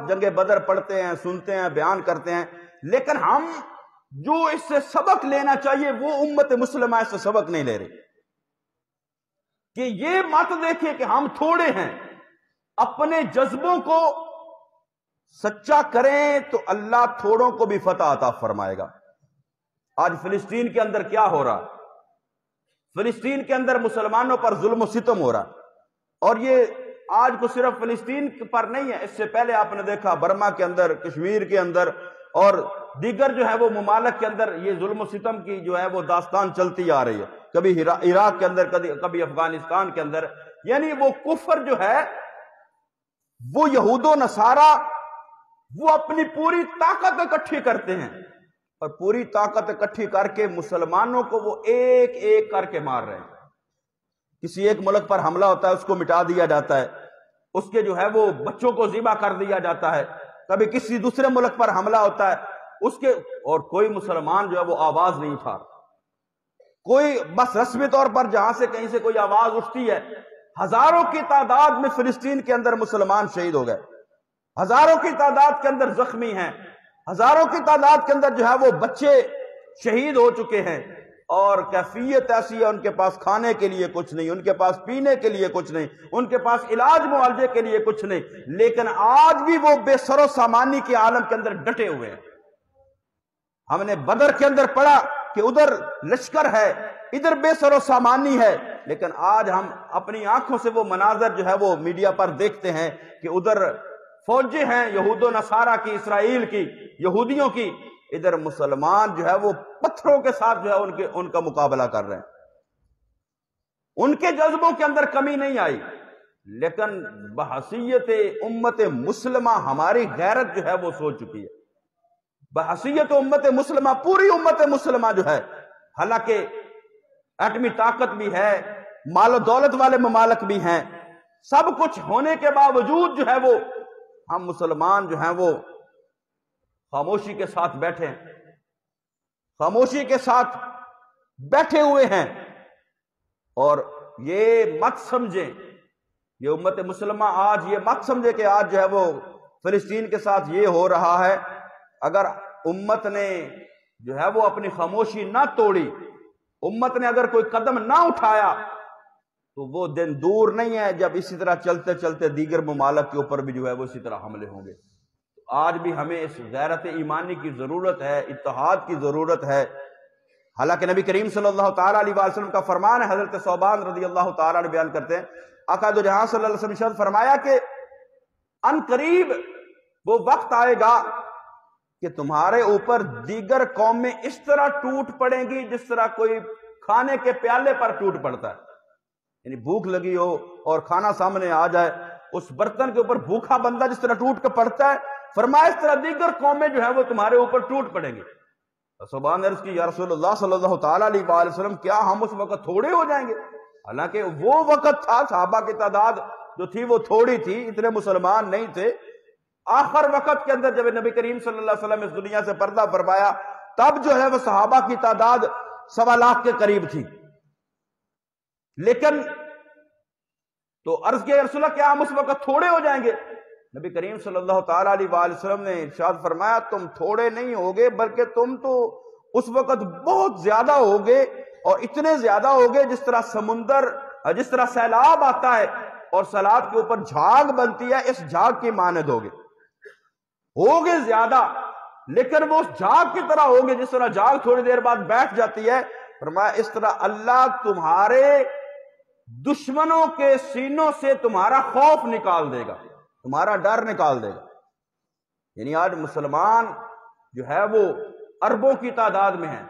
جنگ بدر پڑھتے ہیں، سنتے ہیں، بیان کرتے ہیں، لیکن ہم جو اس سے سبق لینا چاہیے وہ امت مسلمہ اس سے سبق نہیں لے رہی، کہ یہ مت دیکھیں کہ ہم تھوڑے ہیں، اپنے جذبوں کو سچا کریں تو اللہ تھوڑوں کو بھی فتح عطا فرمائے گا۔ آج فلسطین کے اندر کیا ہو رہا؟ فلسطین کے اندر مسلمانوں پر ظلم و ستم ہو رہا، اور یہ آج کو صرف فلسطین پر نہیں ہے، اس سے پہلے آپ نے دیکھا برما کے اندر، کشمیر کے اندر اور دیگر جو ہے وہ ممالک کے اندر یہ ظلم و ستم کی جو ہے وہ داستان چلتی آ رہی ہے، کبھی عراق کے اندر، کبھی افغانستان کے اندر۔ یعنی وہ کفر جو ہے، وہ یہود و نصارہ، وہ اپنی پوری طاقت اکٹھی کرتے ہیں اور پوری طاقت اکٹھی کر کے مسلمانوں کو وہ ایک ایک کر کے مار رہے ہیں۔ کسی ایک ملک پر حملہ ہوتا ہے، اس کو مٹا دیا جاتا ہے، اس کے جو ہے وہ بچوں کو ذبح کر دیا جاتا ہے، کبھی کسی دوسرے ملک پر حملہ ہوتا ہے اس کے، اور کوئی مسلمان جو ہے وہ آواز نہیں اٹھا، کوئی بس رسمی طور پر جہاں سے کہیں سے کوئی آواز اٹھتی ہے۔ ہزاروں کی تعداد میں فلسطین کے اندر مسلمان شہید ہو گئے، ہزاروں کی تعداد کے اندر زخمی ہیں، ہزاروں کی تعداد کے اندر جو ہے وہ بچے شہید ہو چکے ہیں، اور کیفیت ایسی ہے، ان کے پاس کھانے کے لیے کچھ نہیں، ان کے پاس پینے کے لیے کچھ نہیں، ان کے پاس علاج معالجے کے لیے کچھ نہیں، لیکن آج بھی وہ بے سر و سامانی کے عالم کے اندر ڈٹے ہوئے ہیں۔ ہم نے بدر کے اندر پڑھا کہ ادھر لشکر ہے، ادھر بے سر و سامانی ہے، لیکن آج ہم اپنی آنکھوں سے وہ مناظر جو ہے وہ میڈیا پر دیکھتے ہیں کہ ادھر فوجیں ہیں یہود و نصارہ کی، اسرائیل کی، یہودیوں کی، ادھر مسلمان جو ہے وہ پتھروں کے ساتھ جو ہے ان کا مقابلہ کر رہے ہیں۔ ان کے جذبوں کے اندر کمی نہیں آئی، لیکن بحیثیت امت مسلمہ ہماری غیرت جو ہے وہ سو چکی ہے۔ بحیثیت امت مسلمہ، پوری امت مسلمہ جو ہے، حالانکہ ایٹمی طاقت بھی ہے، مال و دولت والے ممالک بھی ہیں، سب کچھ ہونے کے باوجود جو ہے وہ ہم مسلمان جو ہیں وہ خاموشی کے ساتھ بیٹھے ہیں، خاموشی کے ساتھ بیٹھے ہوئے ہیں، اور یہ مت سمجھیں، یہ امت مسلمہ آج یہ مت سمجھے کہ آج جو ہے وہ فلسطین کے ساتھ یہ ہو رہا ہے۔ اگر امت نے جو ہے وہ اپنی خاموشی نہ توڑی، امت نے اگر کوئی قدم نہ اٹھایا، تو وہ دن دور نہیں ہے جب اسی طرح چلتے چلتے دیگر ممالک کے اوپر بھی جو ہے وہ اسی طرح حملے ہوں گے۔ آج بھی ہمیں اس غیرت ایمانی کی ضرورت ہے، اتحاد کی ضرورت ہے۔ حالانکہ نبی کریم صلی اللہ تعالیٰ علیہ وسلم کا فرمان ہے، حضرت ثوبان رضی اللہ تعالیٰ عنہ بیان کرتے ہیں، آقا دو جہاں صلی اللہ علیہ وسلم نے فرمایا کہ ان قریب وہ وقت آئے گا کہ تمہارے اوپر دیگر قومیں اس طرح ٹوٹ پڑیں گی جس طرح کوئی کھانے کے پیالے پر ٹوٹ پڑتا ہے۔ یعنی بھوک لگی ہو اور کھانا سامنے آ جائے، اس برتن کے اوپر بھوکا بندہ جس طرح ٹوٹ کے پڑتا ہے، فرمایا اس طرح دیگر قومیں جو ہے وہ تمہارے اوپر ٹوٹ پڑیں گی۔ صحابہ نے عرض کی یا رسول اللہ صلی اللہ تعالیٰ علیہ وآلہ وسلم، کیا ہم اس وقت تھوڑے ہو جائیں گے؟ حالانکہ وہ وقت تھا، صحابہ کی تعداد جو تھی وہ تھوڑی تھی، اتنے مسلمان نہیں تھے۔ آخر وقت کے اندر جب نبی کریم صلی اللہ علیہ وسلم اس دنیا سے پردہ فرمایا، تب جو ہے وہ صحابہ کی تعداد 1.25 لاکھ کے قریب تھی۔ لیکن تو عرض کیا یا رسول اللہ کیا ہم اس وقت تھوڑے ہو جائیں گے؟ نبی کریم صلی اللہ تعالیٰ علیہ وآلہ وسلم نے ارشاد فرمایا تم تھوڑے نہیں ہوگے، بلکہ تم تو اس وقت بہت زیادہ ہوگے، اور اتنے زیادہ ہوگے جس طرح سمندر، جس طرح سیلاب آتا ہے اور سیلاب کے اوپر جھاگ بنتی ہے، اس جھاگ کی مانند ہوگے زیادہ، لیکن وہ اس جھاگ کی طرح ہوگے جس طرح جھاگ تھوڑی دیر بعد بیٹھ جاتی ہے۔ فرمایا اس طرح اللہ تمہارے دشمنوں کے سینوں سے تمہارا خوف نکال دے گا، تمہارا ڈر نکال دے گا۔ یعنی آج مسلمان جو ہے وہ اربوں کی تعداد میں ہیں،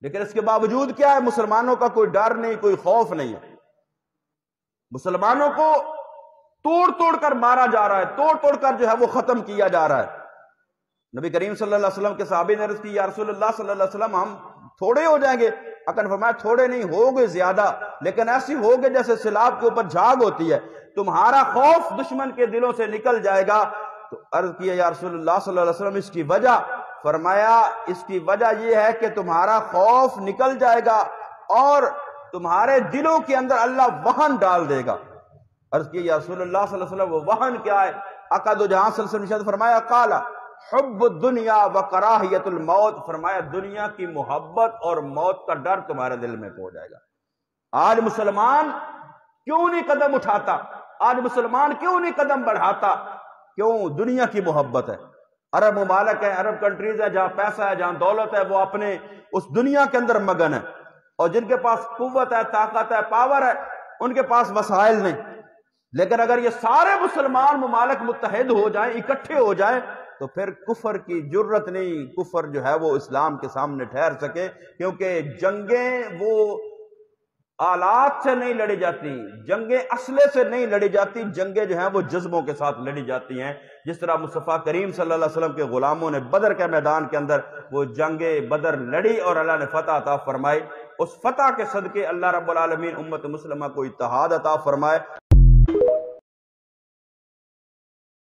لیکن اس کے باوجود کیا ہے؟ مسلمانوں کا کوئی ڈر نہیں، کوئی خوف نہیں ہے۔ مسلمانوں کو توڑ توڑ کر مارا جا رہا ہے، توڑ توڑ کر جو ہے وہ ختم کیا جا رہا ہے۔ نبی کریم صلی اللہ علیہ وسلم کے صحابی نے عرض کی یا رسول اللہ صلی اللہ علیہ وسلم ہم تھوڑے ہو جائیں گے؟ آقا نے فرمایا تھوڑے نہیں ہوگے زیادہ، لیکن ایسی ہوگے جیسے سیلاب کے اوپر جھاگ ہوتی ہے، تمہارا خوف دشمن کے دلوں سے نکل جائے گا۔ تو عرض کیا یا رسول اللہ صلی اللہ علیہ وسلم اس کی وجہ؟ فرمایا اس کی وجہ یہ ہے کہ تمہارا خوف نکل جائے گا اور تمہارے دلوں کے اندر اللہ وہن ڈال دے گا۔ عرض کیا یا رسول اللہ صلی اللہ علیہ وسلم وہ وہن کیا ہے؟ آقا دو جہاں صلی اللہ علیہ وسلم نے فرمایا قال حب الدنیا و کراہیت الموت، فرمایا دنیا کی محبت اور موت کا ڈر تمہارے دل میں ہو جائے گا۔ آج مسلمان کیوں نہیں قدم اٹھاتا؟ آج مسلمان کیوں نہیں قدم بڑھاتا؟ کیوں؟ دنیا کی محبت ہے۔ عرب ممالک ہیں، عرب کنٹریز ہیں، جہاں پیسہ ہے، جہاں دولت ہے، وہ اپنے اس دنیا کے اندر مگن ہے، اور جن کے پاس قوت ہے، طاقت ہے، پاور ہے، ان کے پاس وسائل نہیں۔ لیکن اگر یہ سارے مسلمان ممالک متحد ہو جائیں، اکٹھے ہو جائیں، تو پھر کفر کی جرت نہیں، کفر جو ہے وہ اسلام کے سامنے ٹھہر سکے، کیونکہ جنگیں وہ آلات سے نہیں لڑی جاتی، جنگیں اسلحے سے نہیں لڑی جاتی، جنگیں جو ہیں وہ جذبوں کے ساتھ لڑی جاتی ہیں۔ جس طرح مصطفیٰ کریم صلی اللہ علیہ وسلم کے غلاموں نے بدر کے میدان کے اندر وہ جنگ بدر لڑی اور اللہ نے فتح عطا فرمائی، اس فتح کے صدقے اللہ رب العالمین امت مسلمہ کو اتحاد عطا فرمائے۔